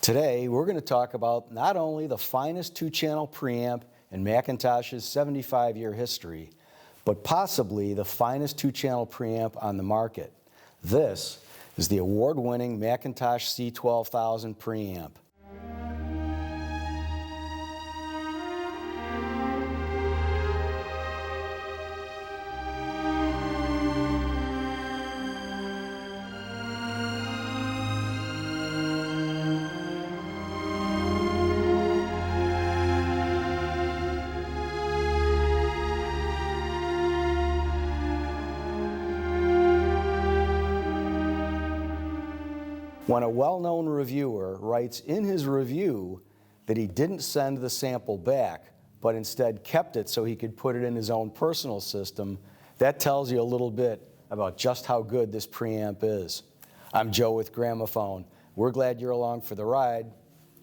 Today, we're going to talk about not only the finest two-channel preamp in McIntosh's 75-year history, but possibly the finest two-channel preamp on the market. This is the award-winning McIntosh C12000 Preamp. When a well-known reviewer writes in his review that he didn't send the sample back, but instead kept it so he could put it in his own personal system, that tells you a little bit about just how good this preamp is. I'm Joe with Gramophone. We're glad you're along for the ride.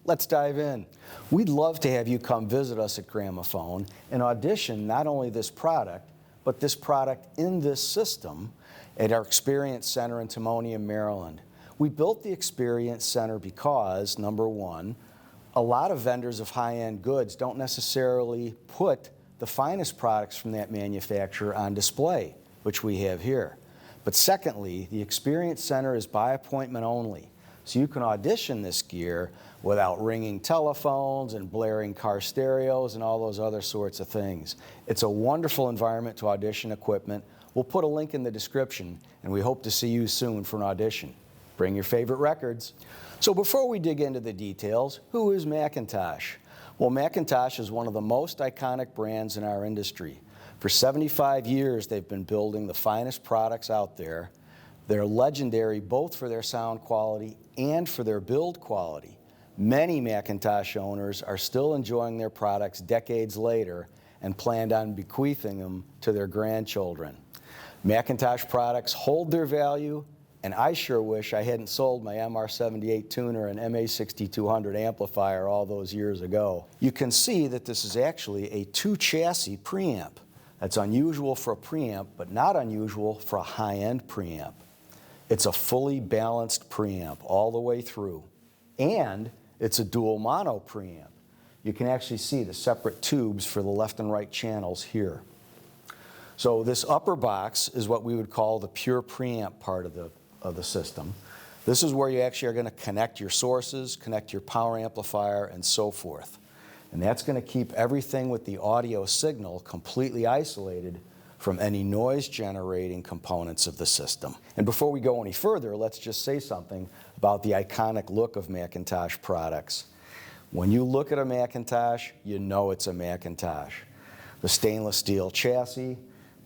Let's dive in. We'd love to have you come visit us at Gramophone and audition not only this product, but this product in this system at our Experience Center in Timonium, Maryland. We built the Experience Center because, number one, a lot of vendors of high-end goods don't necessarily put the finest products from that manufacturer on display, which we have here. But secondly, the Experience Center is by appointment only, so you can audition this gear without ringing telephones and blaring car stereos and all those other sorts of things. It's a wonderful environment to audition equipment. We'll put a link in the description, and we hope to see you soon for an audition. Bring your favorite records. So before we dig into the details, who is McIntosh? Well, McIntosh is one of the most iconic brands in our industry. For 75 years, they've been building the finest products out there. They're legendary both for their sound quality and for their build quality. Many McIntosh owners are still enjoying their products decades later and planned on bequeathing them to their grandchildren. McIntosh products hold their value, and I sure wish I hadn't sold my MR78 tuner and MA6200 amplifier all those years ago. You can see that this is actually a two-chassis preamp. That's unusual for a preamp, but not unusual for a high-end preamp. It's a fully balanced preamp all the way through. And it's a dual mono preamp. You can actually see the separate tubes for the left and right channels here. So this upper box is what we would call the pure preamp part of the system. This is where you actually are going to connect your sources, connect your power amplifier, and so forth. And that's going to keep everything with the audio signal completely isolated from any noise generating components of the system. And before we go any further, let's just say something about the iconic look of McIntosh products. When you look at a McIntosh, you know it's a McIntosh. The stainless steel chassis,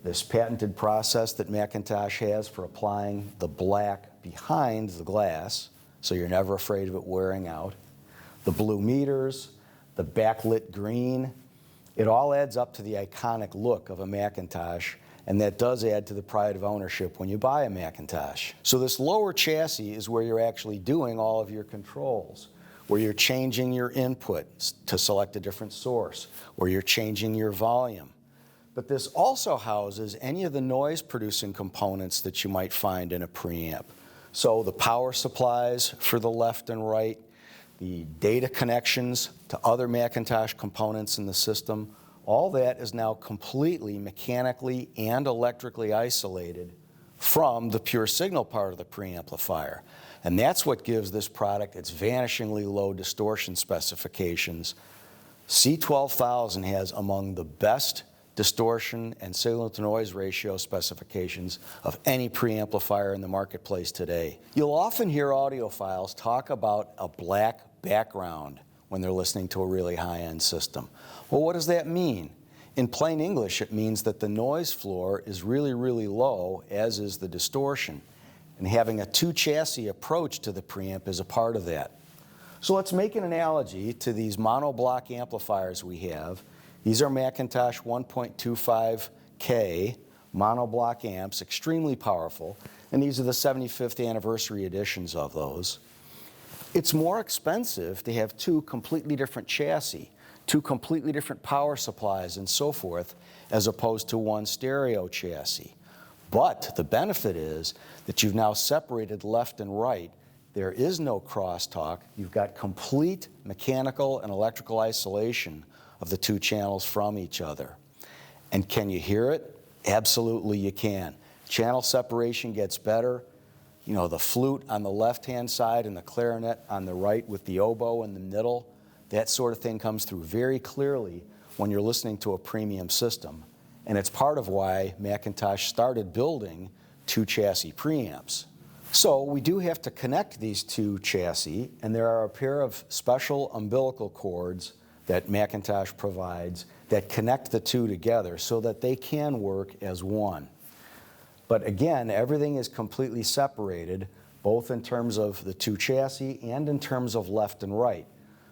this patented process that McIntosh has for applying the black behind the glass, so you're never afraid of it wearing out. The blue meters, the backlit green, it all adds up to the iconic look of a McIntosh, and that does add to the pride of ownership when you buy a McIntosh. So this lower chassis is where you're actually doing all of your controls, where you're changing your input to select a different source, where you're changing your volume. But this also houses any of the noise-producing components that you might find in a preamp. So the power supplies for the left and right, the data connections to other McIntosh components in the system, all that is now completely mechanically and electrically isolated from the pure signal part of the preamplifier. And that's what gives this product its vanishingly low distortion specifications. C12000 has among the best distortion and signal-to-noise ratio specifications of any preamplifier in the marketplace today. You'll often hear audiophiles talk about a black background when they're listening to a really high-end system. Well, what does that mean? In plain English, it means that the noise floor is really, really low, as is the distortion. And having a two-chassis approach to the preamp is a part of that. So let's make an analogy to these monoblock amplifiers we have. These are McIntosh 1.25K monoblock amps, extremely powerful, and these are the 75th anniversary editions of those. It's more expensive to have two completely different chassis, two completely different power supplies and so forth, as opposed to one stereo chassis. But the benefit is that you've now separated left and right there is no crosstalk. You've got complete mechanical and electrical isolation of the two channels from each other. And can you hear it? Absolutely you can. Channel separation gets better. You know, the flute on the left-hand side and the clarinet on the right with the oboe in the middle, that sort of thing comes through very clearly when you're listening to a premium system. And it's part of why McIntosh started building two chassis preamps. So we do have to connect these two chassis, and there are a pair of special umbilical cords that McIntosh provides that connect the two together so that they can work as one. But again, everything is completely separated, both in terms of the two chassis and in terms of left and right.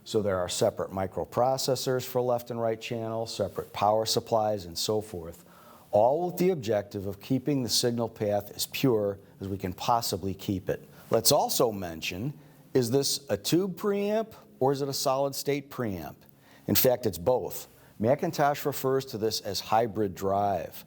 So there are separate microprocessors for left and right channels, separate power supplies, and so forth, all with the objective of keeping the signal path as pure as we can possibly keep it. Let's also mention, is this a tube preamp or is it a solid state preamp? In fact, it's both. McIntosh refers to this as hybrid drive.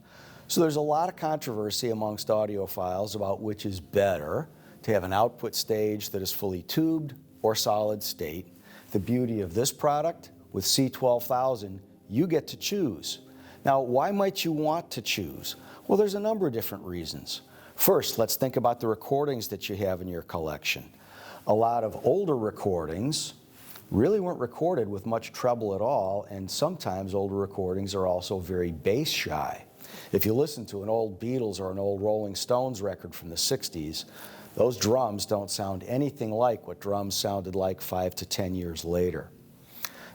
So there's a lot of controversy amongst audiophiles about which is better, to have an output stage that is fully tubed or solid state. The beauty of this product, with C12000, you get to choose. Now, why might you want to choose? Well, there's a number of different reasons. First, let's think about the recordings that you have in your collection. A lot of older recordings really weren't recorded with much treble at all, and sometimes older recordings are also very bass shy. If you listen to an old Beatles or an old Rolling Stones record from the 60s, those drums don't sound anything like what drums sounded like 5 to 10 years later.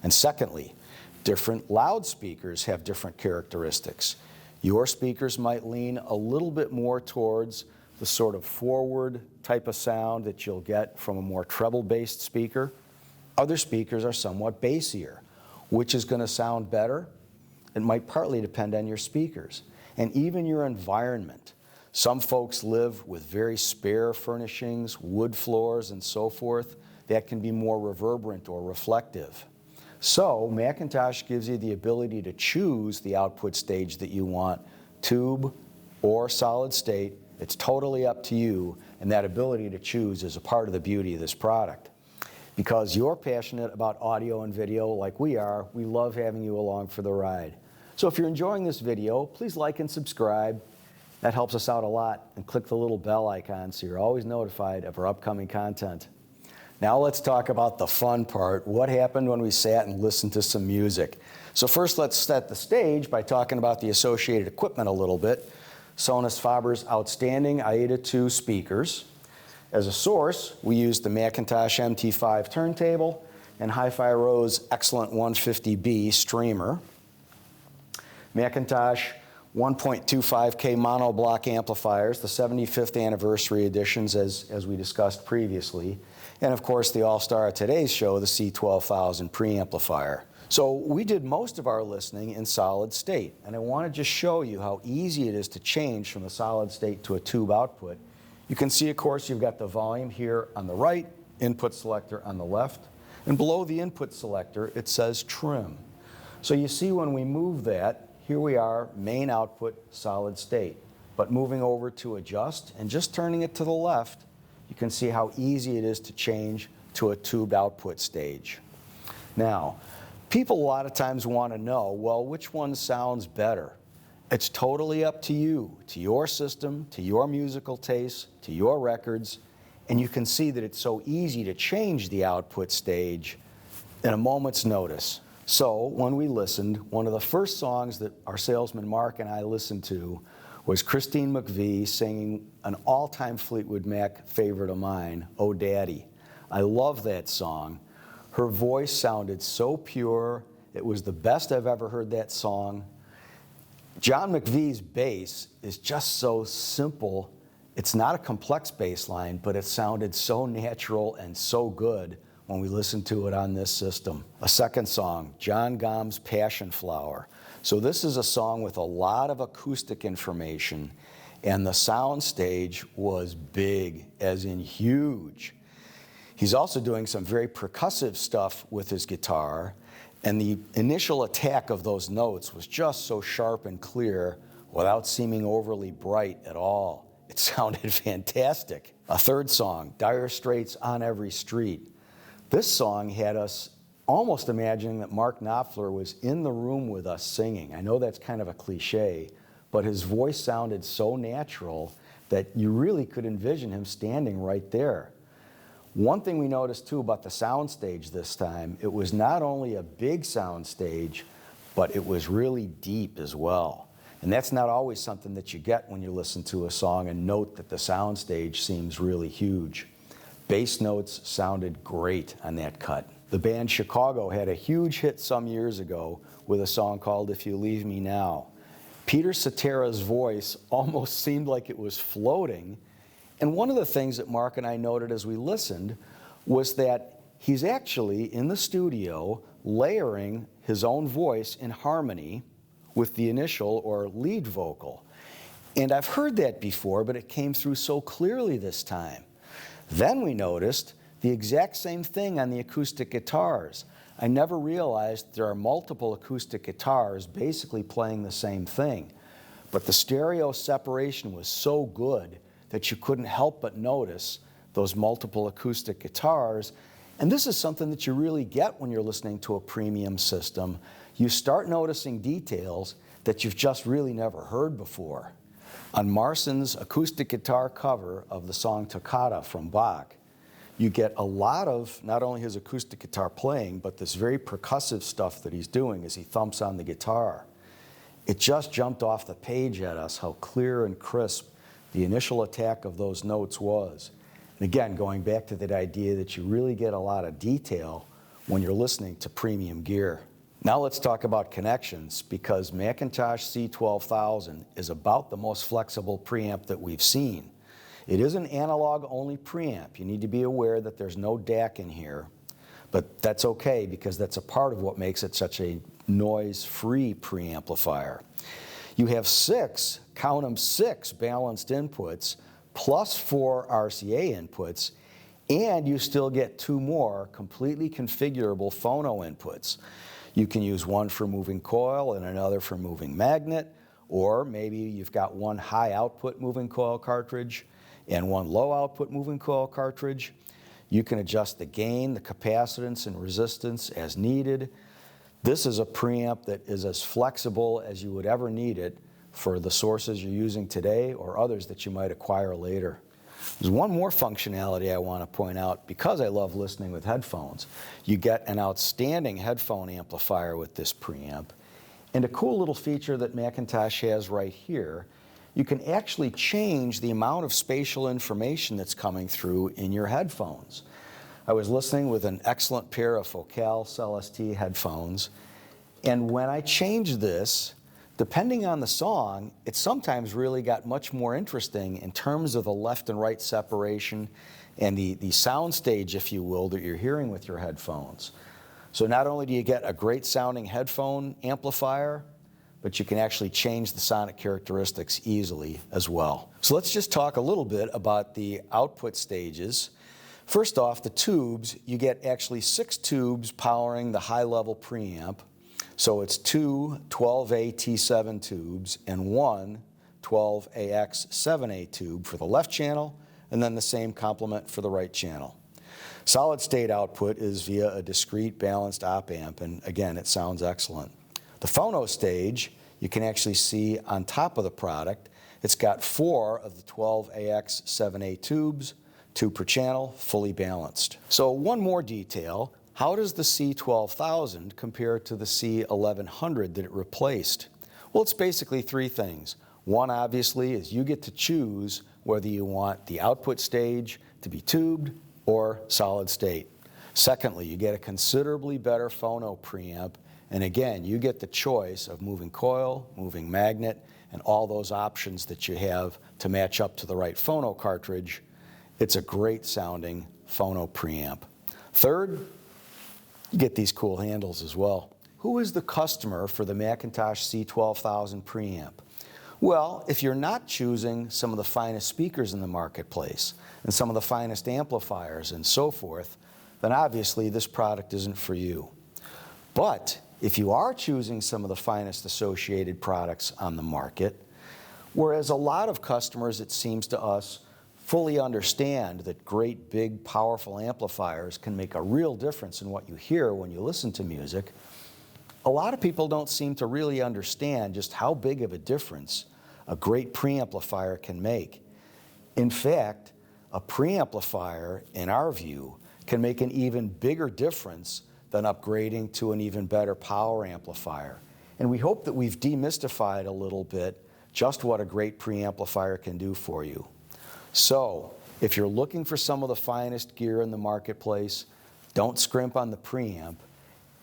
And secondly, different loudspeakers have different characteristics. Your speakers might lean a little bit more towards the sort of forward type of sound that you'll get from a more treble-based speaker. Other speakers are somewhat bassier. Which is going to sound better? It might partly depend on your speakers and even your environment. Some folks live with very spare furnishings, wood floors, and so forth. That can be more reverberant or reflective. So McIntosh gives you the ability to choose the output stage that you want, tube or solid state. It's totally up to you, and that ability to choose is a part of the beauty of this product. Because you're passionate about audio and video like we are, we love having you along for the ride. So if you're enjoying this video, please like and subscribe. That helps us out a lot. And click the little bell icon so you're always notified of our upcoming content. Now let's talk about the fun part. What happened when we sat and listened to some music? So first let's set the stage by talking about the associated equipment a little bit. Sonus Faber's outstanding AIDA 2 speakers. As a source, we used the McIntosh MT5 turntable and Hi-Fi Ro's excellent 150B streamer. McIntosh 1.25K monoblock amplifiers, the 75th anniversary editions as we discussed previously. And of course the all-star of today's show, the C12000 Preamplifier. So we did most of our listening in solid state, and I want to just show you how easy it is to change from a solid state to a tube output. You can see, of course, you've got the volume here on the right, input selector on the left, and below the input selector it says trim. So you see when we move that, here we are, main output, solid state. But moving over to adjust and just turning it to the left, you can see how easy it is to change to a tubed output stage. Now, people a lot of times want to know, well, which one sounds better? It's totally up to you, to your system, to your musical taste, to your records, and you can see that it's so easy to change the output stage in a moment's notice. So when we listened, one of the first songs that our salesman Mark and I listened to was Christine McVie singing an all-time Fleetwood Mac favorite of mine, Oh Daddy. I love that song. Her voice sounded so pure. It was the best I've ever heard that song. John McVie's bass is just so simple. It's not a complex bass line, but it sounded so natural and so good when we listened to it on this system. A second song, John Gomm's Passion Flower. So this is a song with a lot of acoustic information, and the sound stage was big, as in huge. He's also doing some very percussive stuff with his guitar, and the initial attack of those notes was just so sharp and clear without seeming overly bright at all. It sounded fantastic. A third song, Dire Straits on Every Street. This song had us almost imagining that Mark Knopfler was in the room with us singing. I know that's kind of a cliche, but his voice sounded so natural that you really could envision him standing right there. One thing we noticed too about the sound stage this time, it was not only a big sound stage, but it was really deep as well. And that's not always something that you get when you listen to a song and note that the sound stage seems really huge. Bass notes sounded great on that cut. The band Chicago had a huge hit some years ago with a song called If You Leave Me Now. Peter Cetera's voice almost seemed like it was floating. And one of the things that Mark and I noted as we listened was that he's actually in the studio layering his own voice in harmony with the initial or lead vocal. And I've heard that before, but it came through so clearly this time. Then we noticed the exact same thing on the acoustic guitars. I never realized there are multiple acoustic guitars basically playing the same thing. But the stereo separation was so good that you couldn't help but notice those multiple acoustic guitars. And this is something that you really get when you're listening to a premium system. You start noticing details that you've just really never heard before. On Marson's acoustic guitar cover of the song Toccata from Bach, you get a lot of not only his acoustic guitar playing, but this very percussive stuff that he's doing as he thumps on the guitar. It just jumped off the page at us how clear and crisp the initial attack of those notes was. And again, going back to that idea that you really get a lot of detail when you're listening to premium gear. Now let's talk about connections, because McIntosh C12000 is about the most flexible preamp that we've seen. It is an analog-only preamp. You need to be aware that there's no DAC in here, but that's okay because that's a part of what makes it such a noise-free preamplifier. You have six, count them, six balanced inputs plus 4 RCA inputs, and you still get 2 more completely configurable phono inputs. You can use one for moving coil and another for moving magnet, or maybe you've got one high output moving coil cartridge and one low output moving coil cartridge. You can adjust the gain, the capacitance, and resistance as needed. This is a preamp that is as flexible as you would ever need it for the sources you're using today or others that you might acquire later. There's one more functionality I want to point out because I love listening with headphones. You get an outstanding headphone amplifier with this preamp, and a cool little feature that McIntosh has right here, you can actually change the amount of spatial information that's coming through in your headphones. I was listening with an excellent pair of Focal Celeste headphones, and when I changed this, depending on the song, it sometimes really got much more interesting in terms of the left and right separation and the sound stage, if you will, that you're hearing with your headphones. So not only do you get a great sounding headphone amplifier, but you can actually change the sonic characteristics easily as well. So let's just talk a little bit about the output stages. First off, the tubes, you get actually 6 tubes powering the high-level preamp. So it's 2 12A T7 tubes and 1 12AX 7A tube for the left channel, and then the same complement for the right channel. Solid state output is via a discrete balanced op amp, and again, it sounds excellent. The phono stage, you can actually see on top of the product, it's got 4 of the 12AX 7A tubes, 2 per channel, fully balanced. So one more detail. How does the C12000 compare to the C1100 that it replaced? Well, it's basically 3 things. One, obviously, is you get to choose whether you want the output stage to be tubed or solid state. Secondly, you get a considerably better phono preamp, and again, you get the choice of moving coil, moving magnet, and all those options that you have to match up to the right phono cartridge. It's a great sounding phono preamp. Third, you get these cool handles as well. Who is the customer for the McIntosh C12000 preamp? Well, if you're not choosing some of the finest speakers in the marketplace and some of the finest amplifiers and so forth, then obviously this product isn't for you. But if you are choosing some of the finest associated products on the market, whereas a lot of customers, it seems to us, fully understand that great, big, powerful amplifiers can make a real difference in what you hear when you listen to music, a lot of people don't seem to really understand just how big of a difference a great preamplifier can make. In fact, a preamplifier, in our view, can make an even bigger difference than upgrading to an even better power amplifier. And we hope that we've demystified a little bit just what a great preamplifier can do for you. So, if you're looking for some of the finest gear in the marketplace, don't scrimp on the preamp,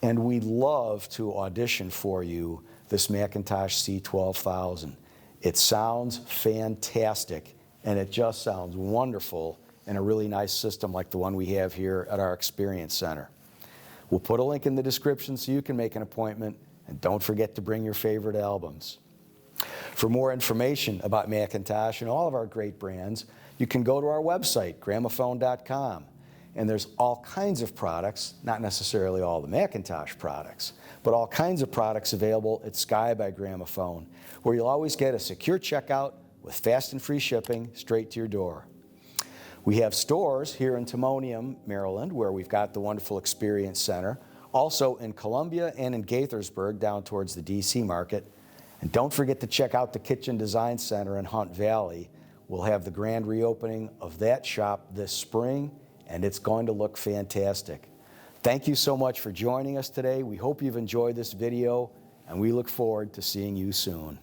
and we'd love to audition for you this McIntosh C12000. It sounds fantastic, and it just sounds wonderful in a really nice system like the one we have here at our Experience Center. We'll put a link in the description so you can make an appointment, and don't forget to bring your favorite albums. For more information about McIntosh and all of our great brands, you can go to our website, gramophone.com. And there's all kinds of products, not necessarily all the McIntosh products, but all kinds of products available at Sky by Gramophone, where you'll always get a secure checkout with fast and free shipping straight to your door. We have stores here in Timonium, Maryland, where we've got the wonderful Experience Center, also in Columbia and in Gaithersburg down towards the DC market. And don't forget to check out the Kitchen Design Center in Hunt Valley. We'll have the grand reopening of that shop this spring, and it's going to look fantastic. Thank you so much for joining us today. We hope you've enjoyed this video, and we look forward to seeing you soon.